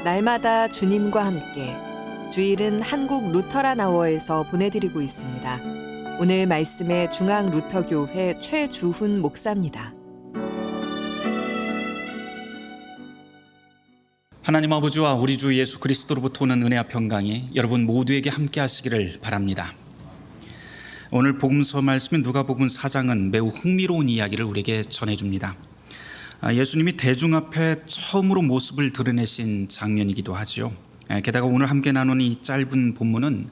날마다 주님과 함께 주일은 한국 루터란 아워에서 보내드리고 있습니다. 오늘 말씀의 중앙 루터교회 최주훈 목사입니다. 하나님 아버지와 우리 주 예수 그리스도로부터 오는 은혜와 평강이 여러분 모두에게 함께 하시기를 바랍니다. 오늘 복음서 말씀인 누가복음 4장은 매우 흥미로운 이야기를 우리에게 전해줍니다. 예수님이 대중 앞에 처음으로 모습을 드러내신 장면이기도 하죠. 게다가 오늘 함께 나누는 이 짧은 본문은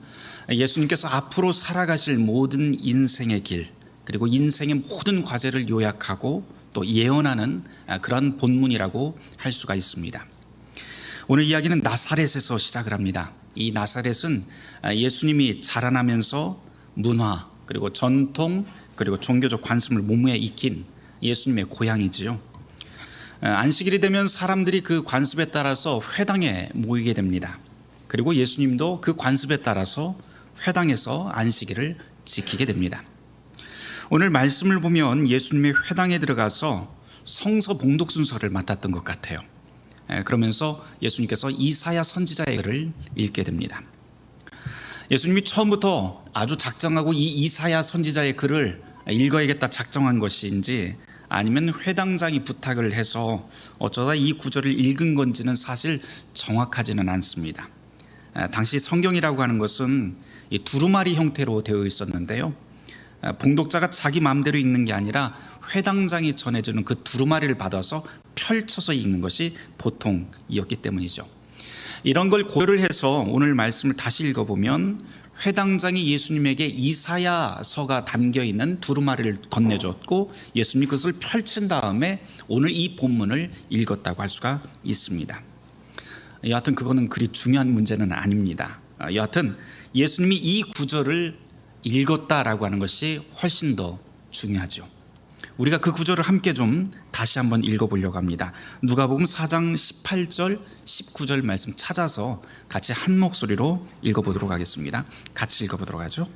예수님께서 앞으로 살아가실 모든 인생의 길, 그리고 인생의 모든 과제를 요약하고 또 예언하는 그런 본문이라고 할 수가 있습니다. 오늘 이야기는 나사렛에서 시작을 합니다. 이 나사렛은 예수님이 자라나면서 문화, 그리고 전통, 그리고 종교적 관습을 몸에 익힌 예수님의 고향이지요. 안식일이 되면 사람들이 그 관습에 따라서 회당에 모이게 됩니다. 그리고 예수님도 그 관습에 따라서 회당에서 안식일을 지키게 됩니다. 오늘 말씀을 보면 예수님의 회당에 들어가서 성서 봉독 순서를 맡았던 것 같아요. 그러면서 예수님께서 이사야 선지자의 글을 읽게 됩니다. 예수님이 처음부터 아주 작정하고 이 이사야 선지자의 글을 읽어야겠다 작정한 것인지 아니면 회당장이 부탁을 해서 어쩌다 이 구절을 읽은 건지는 사실 정확하지는 않습니다. 당시 성경이라고 하는 것은 이 두루마리 형태로 되어 있었는데요, 봉독자가 자기 마음대로 읽는 게 아니라 회당장이 전해주는 그 두루마리를 받아서 펼쳐서 읽는 것이 보통이었기 때문이죠. 이런 걸 고려를 해서 오늘 말씀을 다시 읽어보면 회당장이 예수님에게 이사야서가 담겨있는 두루마리를 건네줬고 예수님이 그것을 펼친 다음에 오늘 이 본문을 읽었다고 할 수가 있습니다. 여하튼 그거는 그리 중요한 문제는 아닙니다. 여하튼 예수님이 이 구절을 읽었다라고 하는 것이 훨씬 더 중요하죠. 우리가 그 구절을 함께 좀 다시 한번 읽어보려고 합니다. 누가복음 4장 18절 19절 말씀 찾아서 같이 한 목소리로 읽어보도록 하겠습니다. 같이 읽어보도록 하죠.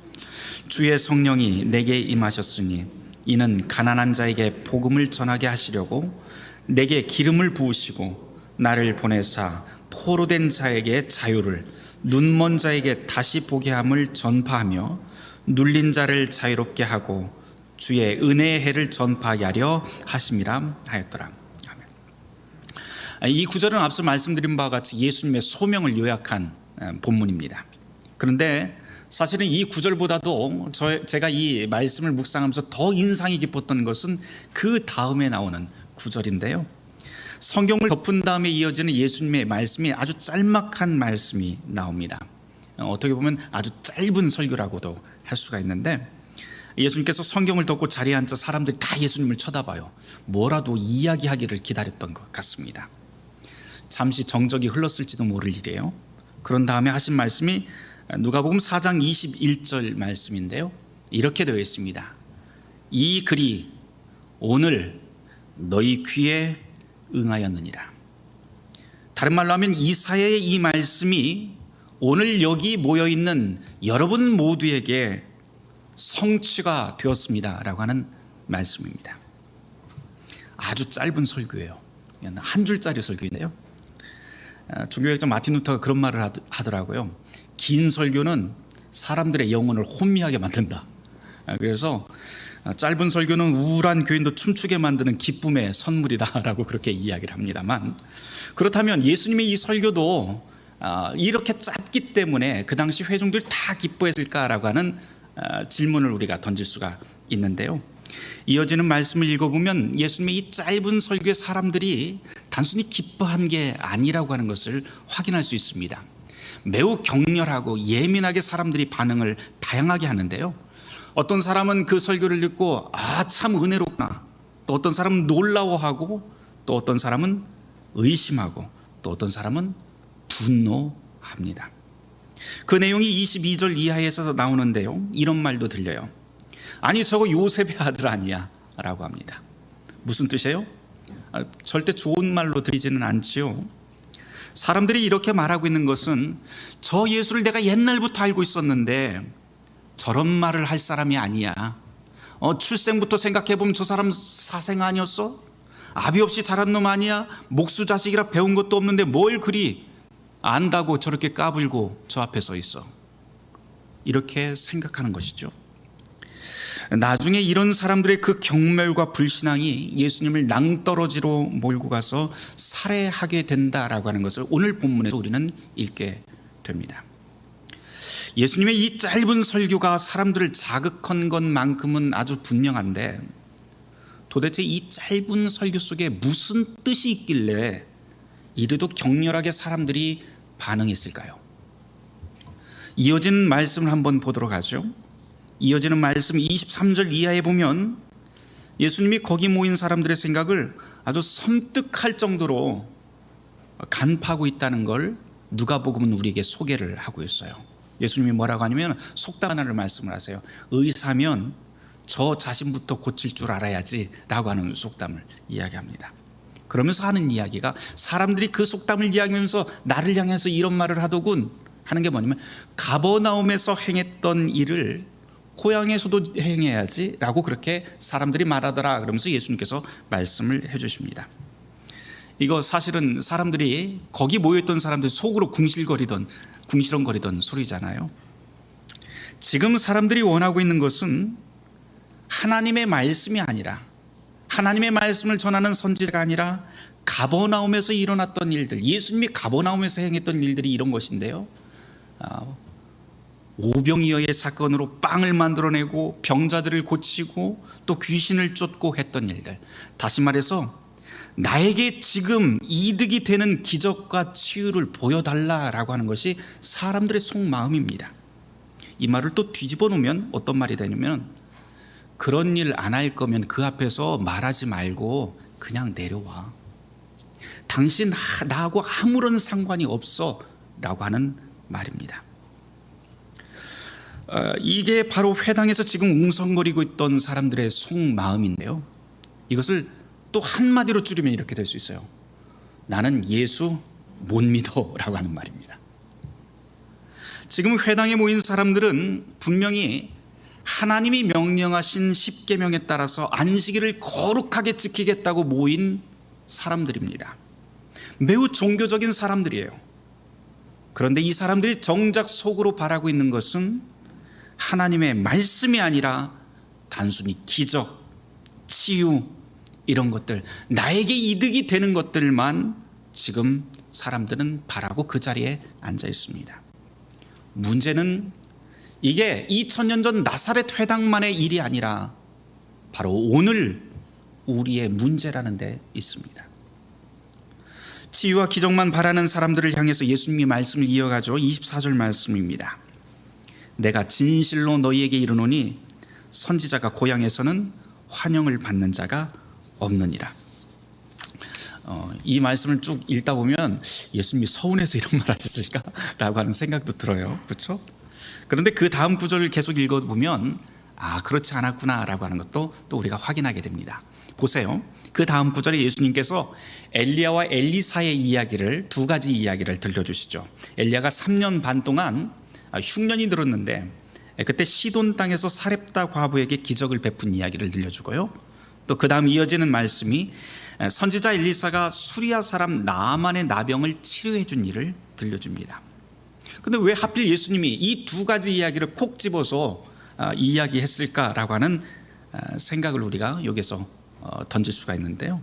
주의 성령이 내게 임하셨으니 이는 가난한 자에게 복음을 전하게 하시려고 내게 기름을 부으시고 나를 보내사 포로된 자에게 자유를, 눈먼 자에게 다시 보게 함을 전파하며 눌린 자를 자유롭게 하고 주의 은혜의 해를 전파하게 하려 하심이라 하였더라. 아멘. 이 구절은 앞서 말씀드린 바와 같이 예수님의 소명을 요약한 본문입니다. 그런데 사실은 이 구절보다도 제가 이 말씀을 묵상하면서 더 인상이 깊었던 것은 그 다음에 나오는 구절인데요, 성경을 덮은 다음에 이어지는 예수님의 말씀이 아주 짤막한 말씀이 나옵니다. 어떻게 보면 아주 짧은 설교라고도 할 수가 있는데, 예수님께서 성경을 덮고 자리에 앉아 사람들이 다 예수님을 쳐다봐요. 뭐라도 이야기하기를 기다렸던 것 같습니다. 잠시 정적이 흘렀을지도 모를 일이에요. 그런 다음에 하신 말씀이 누가복음 4장 21절 말씀인데요, 이렇게 되어 있습니다. 이 글이 오늘 너희 귀에 응하였느니라. 다른 말로 하면 이사야의 이 말씀이 오늘 여기 모여있는 여러분 모두에게 성취가 되었습니다 라고 하는 말씀입니다. 아주 짧은 설교예요. 한 줄짜리 설교인데요, 종교학자 마틴 루터가 그런 말을 하더라고요. 긴 설교는 사람들의 영혼을 혼미하게 만든다. 그래서 짧은 설교는 우울한 교인도 춤추게 만드는 기쁨의 선물이다 라고 그렇게 이야기를 합니다만, 그렇다면 예수님의 이 설교도 이렇게 짧기 때문에 그 당시 회중들 다 기뻐했을까라고 하는 질문을 우리가 던질 수가 있는데요, 이어지는 말씀을 읽어보면 예수님의 이 짧은 설교에 사람들이 단순히 기뻐한 게 아니라고 하는 것을 확인할 수 있습니다. 매우 격렬하고 예민하게 사람들이 반응을 다양하게 하는데요, 어떤 사람은 그 설교를 듣고 참 은혜롭구나, 또 어떤 사람은 놀라워하고, 또 어떤 사람은 의심하고, 또 어떤 사람은 분노합니다. 그 내용이 22절 이하에서 나오는데요, 이런 말도 들려요. 아니 저거 요셉의 아들 아니야 라고 합니다. 무슨 뜻이에요? 절대 좋은 말로 들리지는 않지요. 사람들이 이렇게 말하고 있는 것은 저 예수를 내가 옛날부터 알고 있었는데 저런 말을 할 사람이 아니야. 출생부터 생각해보면 저 사람 사생 아니었어? 아비 없이 자란 놈 아니야? 목수 자식이라 배운 것도 없는데 뭘 그리 안다고 저렇게 까불고 저 앞에 서 있어. 이렇게 생각하는 것이죠. 나중에 이런 사람들의 그 경멸과 불신앙이 예수님을 낭떠러지로 몰고 가서 살해하게 된다라고 하는 것을 오늘 본문에서 우리는 읽게 됩니다. 예수님의 이 짧은 설교가 사람들을 자극한 것만큼은 아주 분명한데, 도대체 이 짧은 설교 속에 무슨 뜻이 있길래 이래도 격렬하게 사람들이 반응했을까요? 이어진 말씀을 한번 보도록 하죠. 이어지는 말씀 23절 이하에 보면 예수님이 거기 모인 사람들의 생각을 아주 섬뜩할 정도로 간파하고 있다는 걸 누가복음은 우리에게 소개를 하고 있어요. 예수님이 뭐라고 하냐면 속담 하나를 말씀을 하세요. 의사면 저 자신부터 고칠 줄 알아야지 라고 하는 속담을 이야기합니다. 그러면서 하는 이야기가, 사람들이 그 속담을 이야기하면서 나를 향해서 이런 말을 하더군 하는 게 뭐냐면, 가버나움에서 행했던 일을 고향에서도 행해야지 라고 그렇게 사람들이 말하더라 그러면서 예수님께서 말씀을 해주십니다. 이거 사실은 사람들이, 거기 모여있던 사람들이 속으로 궁시렁거리던 소리잖아요. 지금 사람들이 원하고 있는 것은 하나님의 말씀이 아니라, 하나님의 말씀을 전하는 선지자가 아니라 가버나움에서 일어났던 일들, 예수님이 가버나움에서 행했던 일들이 이런 것인데요. 오병이어의 사건으로 빵을 만들어내고 병자들을 고치고 또 귀신을 쫓고 했던 일들, 다시 말해서 나에게 지금 이득이 되는 기적과 치유를 보여달라라고 하는 것이 사람들의 속마음입니다. 이 말을 또 뒤집어 놓으면 어떤 말이 되냐면, 그런 일 안 할 거면 그 앞에서 말하지 말고 그냥 내려와. 당신 나하고 아무런 상관이 없어 라고 하는 말입니다. 이게 바로 회당에서 지금 웅성거리고 있던 사람들의 속마음인데요. 이것을 또 한마디로 줄이면 이렇게 될 수 있어요. 나는 예수 못 믿어 라고 하는 말입니다. 지금 회당에 모인 사람들은 분명히 하나님이 명령하신 십계명에 따라서 안식일을 거룩하게 지키겠다고 모인 사람들입니다. 매우 종교적인 사람들이에요. 그런데 이 사람들이 정작 속으로 바라고 있는 것은 하나님의 말씀이 아니라 단순히 기적, 치유, 이런 것들, 나에게 이득이 되는 것들만 지금 사람들은 바라고 그 자리에 앉아 있습니다. 문제는 이게 2000년 전 나사렛 회당만의 일이 아니라 바로 오늘 우리의 문제라는 데 있습니다. 치유와 기적만 바라는 사람들을 향해서 예수님이 말씀을 이어가죠. 24절 말씀입니다. 내가 진실로 너희에게 이르노니 선지자가 고향에서는 환영을 받는 자가 없느니라. 이 말씀을 쭉 읽다 보면 예수님이 서운해서 이런 말 하셨을까라고 하는 생각도 들어요. 그렇죠? 그런데 그 다음 구절을 계속 읽어보면 그렇지 않았구나라고 하는 것도 또 우리가 확인하게 됩니다. 보세요. 그 다음 구절에 예수님께서 엘리야와 엘리사의 이야기를, 두 가지 이야기를 들려주시죠. 엘리야가 3년 반 동안 흉년이 들었는데 그때 시돈 땅에서 사렙다 과부에게 기적을 베푼 이야기를 들려주고요. 또 그 다음 이어지는 말씀이 선지자 엘리사가 수리아 사람 나아만의 나병을 치료해 준 일을 들려줍니다. 근데 왜 하필 예수님이 이 두 가지 이야기를 콕 집어서 이야기했을까라고 하는 생각을 우리가 여기서 던질 수가 있는데요.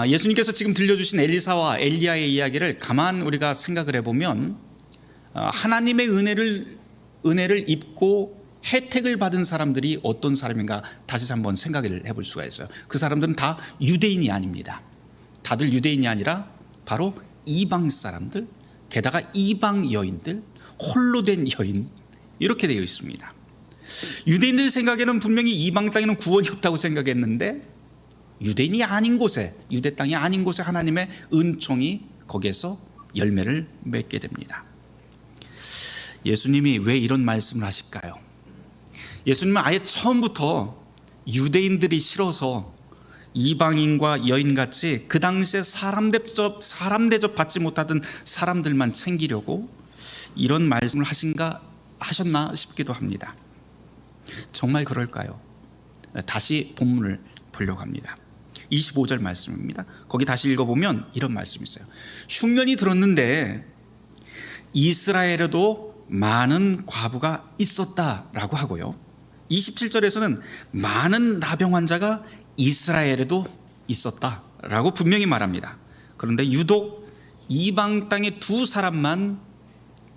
예수님께서 지금 들려주신 엘리사와 엘리야의 이야기를 가만 우리가 생각을 해보면 하나님의 은혜를 입고 혜택을 받은 사람들이 어떤 사람인가 다시 한번 생각을 해볼 수가 있어요. 그 사람들은 다 유대인이 아닙니다. 다들 유대인이 아니라 바로 이방 사람들, 게다가 이방 여인들, 홀로 된 여인, 이렇게 되어 있습니다. 유대인들 생각에는 분명히 이방 땅에는 구원이 없다고 생각했는데 유대인이 아닌 곳에, 유대 땅이 아닌 곳에 하나님의 은총이 거기에서 열매를 맺게 됩니다. 예수님이 왜 이런 말씀을 하실까요? 예수님은 아예 처음부터 유대인들이 싫어서 이방인과 여인같이 그 당시에 사람 대접 받지 못하던 사람들만 챙기려고 이런 말씀을 하셨나 싶기도 합니다. 정말 그럴까요? 다시 본문을 보려고 합니다. 25절 말씀입니다. 거기 다시 읽어보면 이런 말씀이 있어요. 흉년이 들었는데 이스라엘에도 많은 과부가 있었다라고 하고요, 27절에서는 많은 나병 환자가 이스라엘에도 있었다라고 분명히 말합니다. 그런데 유독 이방 땅의 두 사람만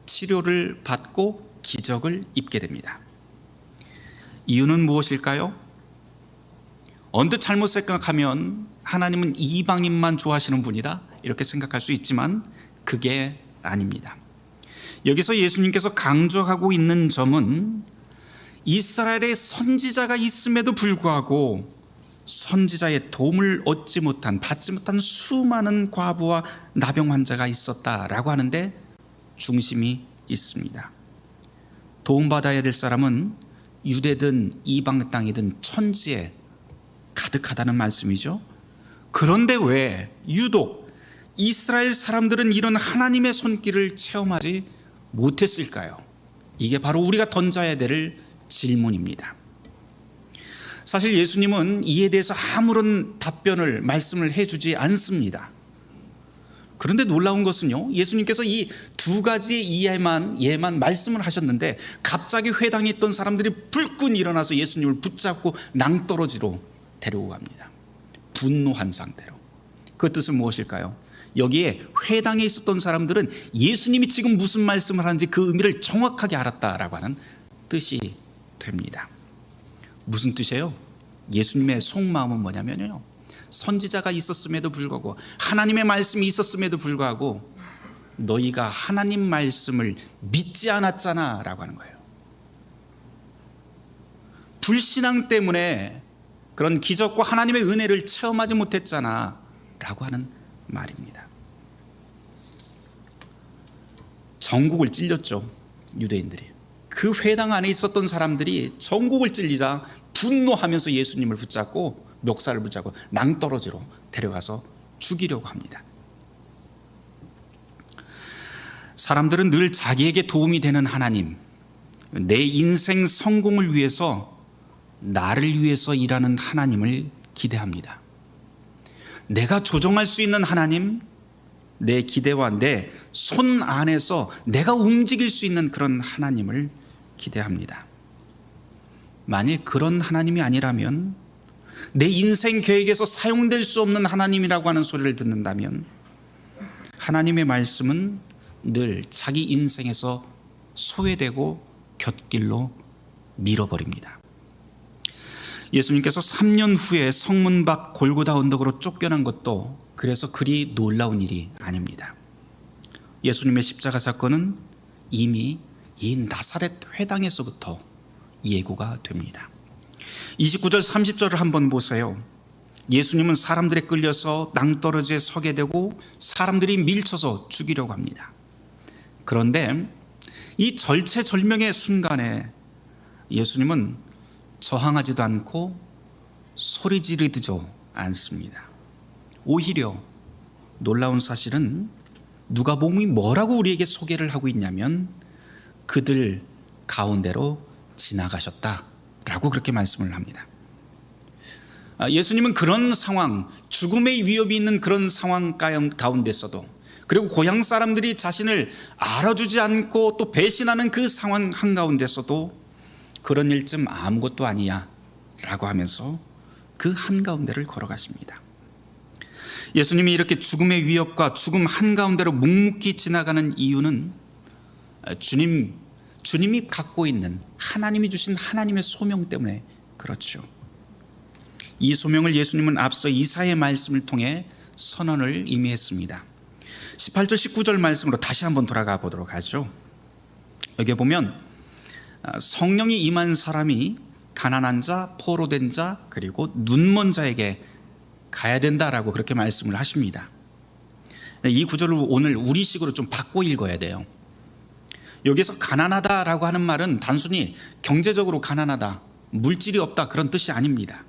치료를 받고 기적을 입게 됩니다. 이유는 무엇일까요? 언뜻 잘못 생각하면 하나님은 이방인만 좋아하시는 분이다 이렇게 생각할 수 있지만 그게 아닙니다. 여기서 예수님께서 강조하고 있는 점은 이스라엘에 선지자가 있음에도 불구하고 선지자의 도움을 받지 못한 수많은 과부와 나병 환자가 있었다라고 하는데 중심이 있습니다. 도움받아야 될 사람은 유대든 이방 땅이든 천지에 가득하다는 말씀이죠. 그런데 왜 유독 이스라엘 사람들은 이런 하나님의 손길을 체험하지 못했을까요? 이게 바로 우리가 던져야 될 질문입니다. 사실 예수님은 이에 대해서 아무런 말씀을 해주지 않습니다. 그런데 놀라운 것은요, 예수님께서 이 두 가지의 예만 말씀을 하셨는데 갑자기 회당에 있던 사람들이 불끈 일어나서 예수님을 붙잡고 낭떠러지로 데리고 갑니다. 분노한 상태로. 그 뜻은 무엇일까요? 여기에 회당에 있었던 사람들은 예수님이 지금 무슨 말씀을 하는지 그 의미를 정확하게 알았다라고 하는 뜻이 됩니다. 무슨 뜻이에요? 예수님의 속마음은 뭐냐면요, 선지자가 있었음에도 불구하고 하나님의 말씀이 있었음에도 불구하고 너희가 하나님 말씀을 믿지 않았잖아 라고 하는 거예요. 불신앙 때문에 그런 기적과 하나님의 은혜를 체험하지 못했잖아 라고 하는 말입니다. 전국을 찔렸죠, 유대인들이. 그 회당 안에 있었던 사람들이 전국을 찔리자 분노하면서 예수님을 붙잡고 멱살을 붙잡고 낭떠러지로 데려가서 죽이려고 합니다. 사람들은 늘 자기에게 도움이 되는 하나님, 내 인생 성공을 위해서, 나를 위해서 일하는 하나님을 기대합니다. 내가 조정할 수 있는 하나님, 내 기대와 내 손 안에서 내가 움직일 수 있는 그런 하나님을 기대합니다. 만일 그런 하나님이 아니라면, 내 인생 계획에서 사용될 수 없는 하나님이라고 하는 소리를 듣는다면 하나님의 말씀은 늘 자기 인생에서 소외되고 곁길로 밀어버립니다. 예수님께서 3년 후에 성문 밖 골고다 언덕으로 쫓겨난 것도 그래서 그리 놀라운 일이 아닙니다. 예수님의 십자가 사건은 이미 이 나사렛 회당에서부터 예고가 됩니다. 29절 30절을 한번 보세요. 예수님은 사람들에 끌려서 낭떠러지에 서게 되고 사람들이 밀쳐서 죽이려고 합니다. 그런데 이 절체절명의 순간에 예수님은 저항하지도 않고 소리 지르지도 않습니다. 오히려 놀라운 사실은 누가복음이 뭐라고 우리에게 소개를 하고 있냐면 그들 가운데로 지나가셨다라고 그렇게 말씀을 합니다. 예수님은 그런 상황, 죽음의 위협이 있는 그런 상황 가운데서도, 그리고 고향 사람들이 자신을 알아주지 않고 또 배신하는 그 상황 한가운데서도 그런 일쯤 아무것도 아니야 라고 하면서 그 한가운데를 걸어가십니다. 예수님이 이렇게 죽음의 위협과 죽음 한가운데로 묵묵히 지나가는 이유는 주님이 갖고 있는, 하나님이 주신 하나님의 소명 때문에 그렇죠. 이 소명을 예수님은 앞서 이사야의 말씀을 통해 선언을 이미 했습니다. 18절 19절 말씀으로 다시 한번 돌아가 보도록 하죠. 여기 보면 성령이 임한 사람이 가난한 자, 포로된 자, 그리고 눈먼 자에게 가야 된다라고 그렇게 말씀을 하십니다. 이 구절을 오늘 우리식으로 좀 바꿔 읽어야 돼요. 여기서 가난하다라고 하는 말은 단순히 경제적으로 가난하다, 물질이 없다 그런 뜻이 아닙니다.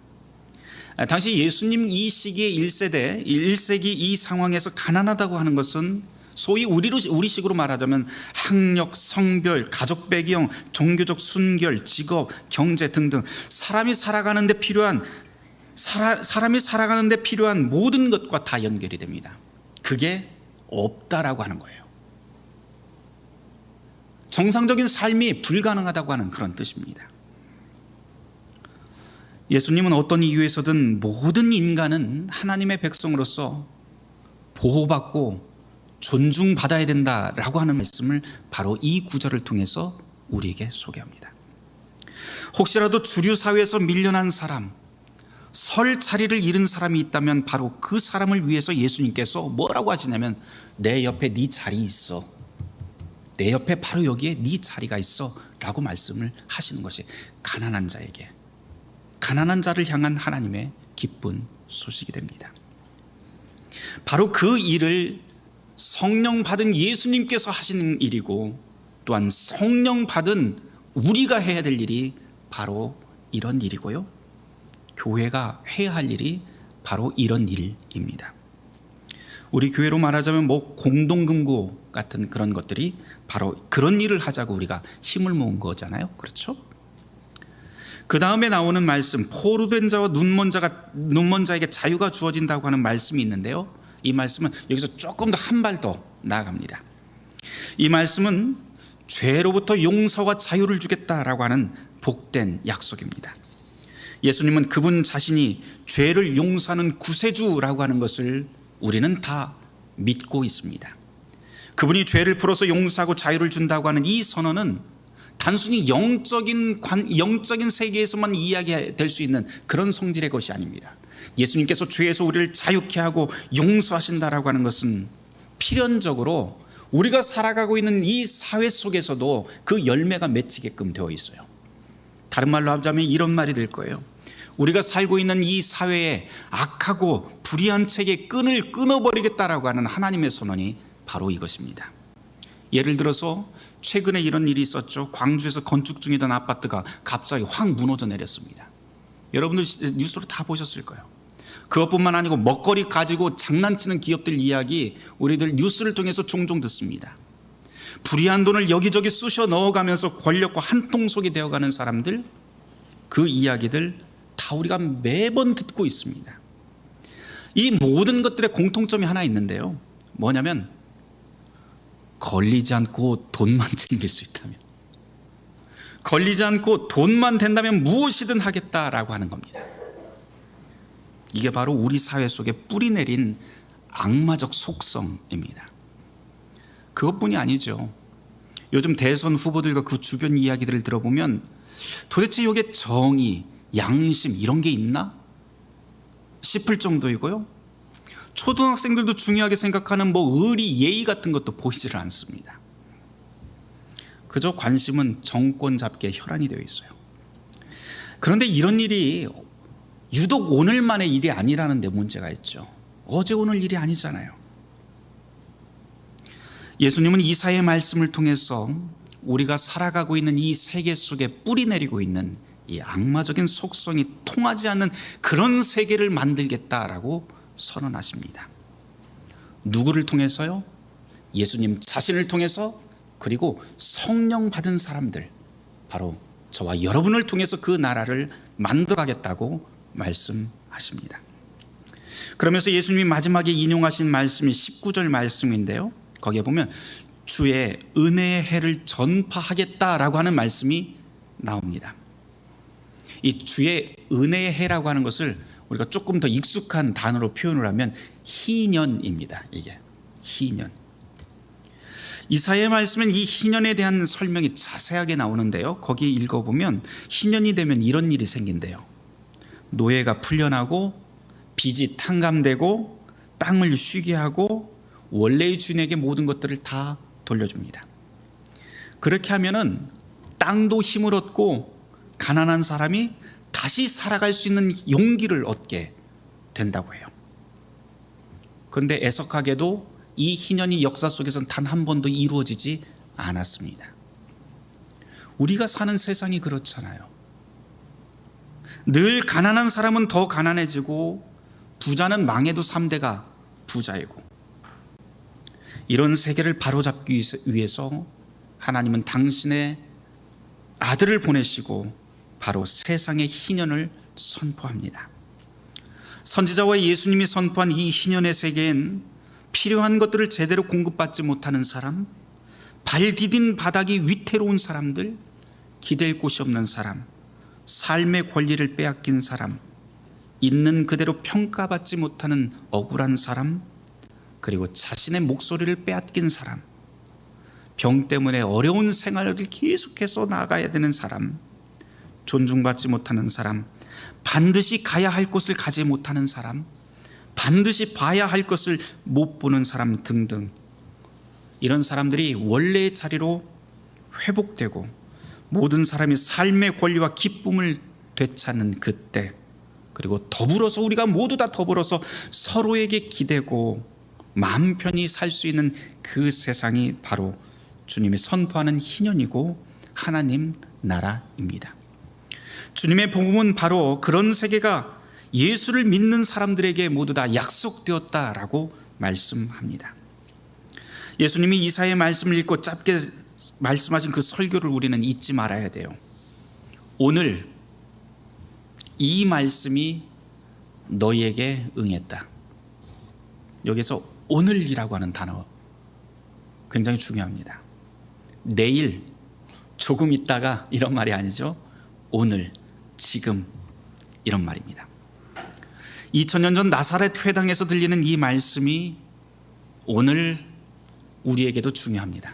당시 예수님 이 시기의 1세기 이 상황에서 가난하다고 하는 것은 소위 우리식으로 말하자면 학력, 성별, 가족 배경, 종교적 순결, 직업, 경제 등등 사람이 살아가는 데 필요한 사람이 살아가는 데 필요한 모든 것과 다 연결이 됩니다. 그게 없다라고 하는 거예요. 정상적인 삶이 불가능하다고 하는 그런 뜻입니다. 예수님은 어떤 이유에서든 모든 인간은 하나님의 백성으로서 보호받고 존중받아야 된다라고 하는 말씀을 바로 이 구절을 통해서 우리에게 소개합니다. 혹시라도 주류 사회에서 밀려난 사람, 설 자리를 잃은 사람이 있다면 바로 그 사람을 위해서 예수님께서 뭐라고 하시냐면 내 옆에 네 자리 있어, 내 옆에 바로 여기에 네 자리가 있어 라고 말씀을 하시는 것이 가난한 자에게, 가난한 자를 향한 하나님의 기쁜 소식이 됩니다. 바로 그 일을 성령 받은 예수님께서 하시는 일이고, 또한 성령 받은 우리가 해야 될 일이 바로 이런 일이고요, 교회가 해야 할 일이 바로 이런 일입니다. 우리 교회로 말하자면 공동금고 같은 그런 것들이 바로 그런 일을 하자고 우리가 힘을 모은 거잖아요. 그렇죠? 그 다음에 나오는 말씀, 포로된 자와 눈먼 자에게 자유가 주어진다고 하는 말씀이 있는데요, 이 말씀은 여기서 조금 더 한 발 더 나아갑니다. 이 말씀은 죄로부터 용서와 자유를 주겠다라고 하는 복된 약속입니다. 예수님은 그분 자신이 죄를 용서하는 구세주라고 하는 것을 우리는 다 믿고 있습니다. 그분이 죄를 풀어서 용서하고 자유를 준다고 하는 이 선언은 단순히 영적인 세계에서만 이야기될 수 있는 그런 성질의 것이 아닙니다. 예수님께서 죄에서 우리를 자유케 하고 용서하신다라고 하는 것은 필연적으로 우리가 살아가고 있는 이 사회 속에서도 그 열매가 맺히게끔 되어 있어요. 다른 말로 하자면 이런 말이 될 거예요. 우리가 살고 있는 이 사회에 악하고 불의한 책의 끈을 끊어버리겠다라고 하는 하나님의 선언이 바로 이것입니다. 예를 들어서 최근에 이런 일이 있었죠. 광주에서 건축 중이던 아파트가 갑자기 확 무너져 내렸습니다. 여러분들 뉴스로 다 보셨을 거예요. 그것뿐만 아니고 먹거리 가지고 장난치는 기업들 이야기 우리들 뉴스를 통해서 종종 듣습니다. 불의한 돈을 여기저기 쑤셔 넣어가면서 권력과 한통속이 되어가는 사람들, 그 이야기들 다 우리가 매번 듣고 있습니다. 이 모든 것들의 공통점이 하나 있는데요, 뭐냐면 걸리지 않고 돈만 챙길 수 있다면, 걸리지 않고 돈만 된다면 무엇이든 하겠다라고 하는 겁니다. 이게 바로 우리 사회 속에 뿌리 내린 악마적 속성입니다. 그것뿐이 아니죠. 요즘 대선 후보들과 그 주변 이야기들을 들어보면 도대체 이게 정의, 양심 이런 게 있나 싶을 정도이고요, 초등학생들도 중요하게 생각하는 의리, 예의 같은 것도 보이지를 않습니다. 그저 관심은 정권 잡기에 혈안이 되어 있어요. 그런데 이런 일이 유독 오늘만의 일이 아니라는 데 문제가 있죠. 어제 오늘 일이 아니잖아요. 예수님은 이사야의 말씀을 통해서 우리가 살아가고 있는 이 세계 속에 뿌리 내리고 있는 이 악마적인 속성이 통하지 않는 그런 세계를 만들겠다라고 선언하십니다. 누구를 통해서요? 예수님 자신을 통해서, 그리고 성령 받은 사람들, 바로 저와 여러분을 통해서 그 나라를 만들어가겠다고 말씀하십니다. 그러면서 예수님이 마지막에 인용하신 말씀이 19절 말씀인데요, 거기에 보면 주의 은혜의 해를 전파하겠다라고 하는 말씀이 나옵니다. 이 주의 은혜의 해라고 하는 것을 우리가 조금 더 익숙한 단어로 표현을 하면 희년입니다. 이게 희년. 이사야의 말씀은 이 희년에 대한 설명이 자세하게 나오는데요, 거기 읽어보면 희년이 되면 이런 일이 생긴대요. 노예가 풀려나고 빚이 탕감되고 땅을 쉬게 하고 원래의 주인에게 모든 것들을 다 돌려줍니다. 그렇게 하면은 땅도 힘을 얻고 가난한 사람이 다시 살아갈 수 있는 용기를 얻게 된다고 해요. 그런데 애석하게도 이 희년이 역사 속에서는 단 한 번도 이루어지지 않았습니다. 우리가 사는 세상이 그렇잖아요. 늘 가난한 사람은 더 가난해지고 부자는 망해도 3대가 부자이고, 이런 세계를 바로잡기 위해서 하나님은 당신의 아들을 보내시고 바로 세상의 희년을 선포합니다. 선지자와 예수님이 선포한 이 희년의 세계엔 필요한 것들을 제대로 공급받지 못하는 사람, 발 디딘 바닥이 위태로운 사람들, 기댈 곳이 없는 사람, 삶의 권리를 빼앗긴 사람, 있는 그대로 평가받지 못하는 억울한 사람, 그리고 자신의 목소리를 빼앗긴 사람, 병 때문에 어려운 생활을 계속해서 나가야 되는 사람, 존중받지 못하는 사람, 반드시 가야 할 곳을 가지 못하는 사람, 반드시 봐야 할 것을 못 보는 사람 등등, 이런 사람들이 원래의 자리로 회복되고 모든 사람이 삶의 권리와 기쁨을 되찾는 그때, 그리고 더불어서 우리가 모두 다 더불어서 서로에게 기대고 마음 편히 살 수 있는 그 세상이 바로 주님이 선포하는 희년이고 하나님 나라입니다. 주님의 복음은 바로 그런 세계가 예수를 믿는 사람들에게 모두 다 약속되었다라고 말씀합니다. 예수님이 이사야의 말씀을 읽고 짧게 말씀하신 그 설교를 우리는 잊지 말아야 돼요. 오늘 이 말씀이 너희에게 응했다. 여기서 오늘이라고 하는 단어 굉장히 중요합니다. 내일, 조금 있다가 이런 말이 아니죠. 오늘, 지금 이런 말입니다. 2000년 전 나사렛 회당에서 들리는 이 말씀이 오늘 우리에게도 중요합니다.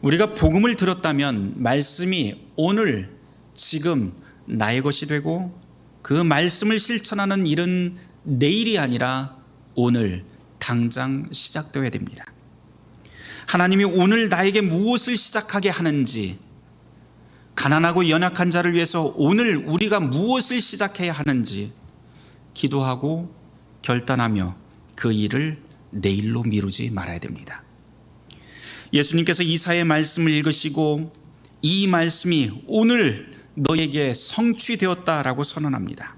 우리가 복음을 들었다면 말씀이 오늘, 지금 나의 것이 되고 그 말씀을 실천하는 일은 내일이 아니라 오늘, 당장 시작되어야 됩니다. 하나님이 오늘 나에게 무엇을 시작하게 하는지, 가난하고 연약한 자를 위해서 오늘 우리가 무엇을 시작해야 하는지 기도하고 결단하며 그 일을 내일로 미루지 말아야 됩니다. 예수님께서 이사야의 말씀을 읽으시고 이 말씀이 오늘 너에게 성취되었다라고 선언합니다.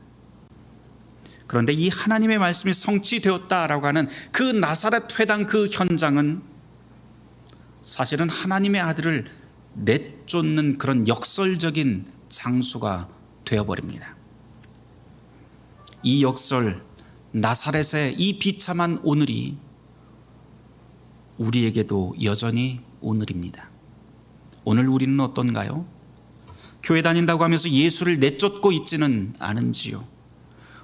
그런데 이 하나님의 말씀이 성취되었다라고 하는 그 나사렛 회당 그 현장은 사실은 하나님의 아들을 내쫓는 그런 역설적인 장소가 되어버립니다. 이 역설, 나사렛의 이 비참한 오늘이 우리에게도 여전히 오늘입니다. 오늘 우리는 어떤가요? 교회 다닌다고 하면서 예수를 내쫓고 있지는 않은지요?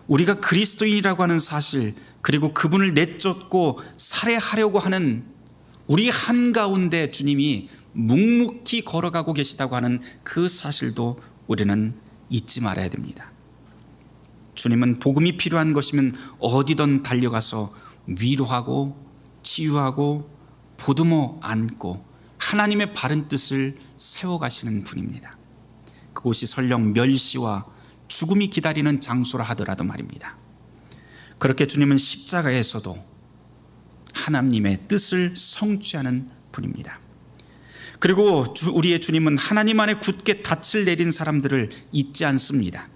우리가 그리스도인이라고 하는 사실, 그리고 그분을 내쫓고 살해하려고 하는 우리 한가운데 주님이 묵묵히 걸어가고 계시다고 하는 그 사실도 우리는 잊지 말아야 됩니다. 주님은 복음이 필요한 것이면 어디든 달려가서 위로하고 치유하고 보듬어 안고 하나님의 바른 뜻을 세워가시는 분입니다. 그곳이 설령 멸시와 죽음이 기다리는 장소라 하더라도 말입니다. 그렇게 주님은 십자가에서도 하나님의 뜻을 성취하는 분입니다. 그리고 우리의 주님은 하나님 안에 굳게 닻을 내린 사람들을 잊지 않습니다.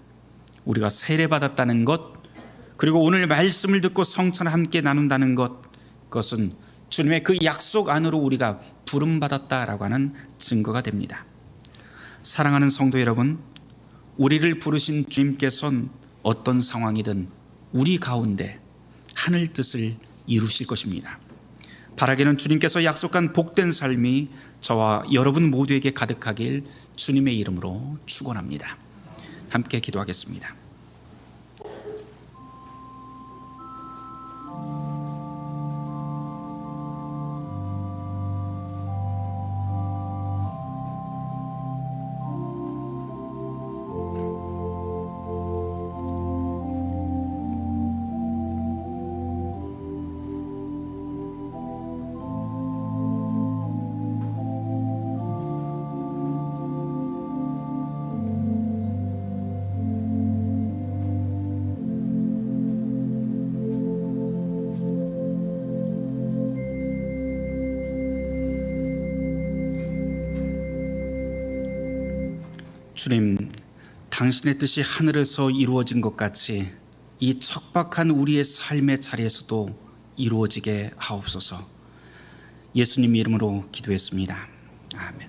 우리가 세례받았다는 것, 그리고 오늘 말씀을 듣고 성찬을 함께 나눈다는 것, 그것은 주님의 그 약속 안으로 우리가 부름받았다라고 하는 증거가 됩니다. 사랑하는 성도 여러분, 우리를 부르신 주님께서는 어떤 상황이든 우리 가운데 하늘 뜻을 이루실 것입니다. 바라기는 주님께서 약속한 복된 삶이 저와 여러분 모두에게 가득하길 주님의 이름으로 축원합니다. 함께 기도하겠습니다. 주님, 당신의 뜻이 하늘에서 이루어진 것 같이 이 척박한 우리의 삶의 자리에서도 이루어지게 하옵소서. 예수님 이름으로 기도했습니다. 아멘.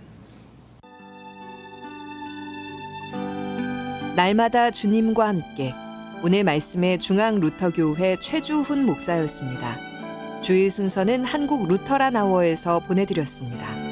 날마다 주님과 함께 오늘 말씀의 중앙 루터교회 최주훈 목사였습니다. 주일 순서는 한국 루터란 아워에서 보내드렸습니다.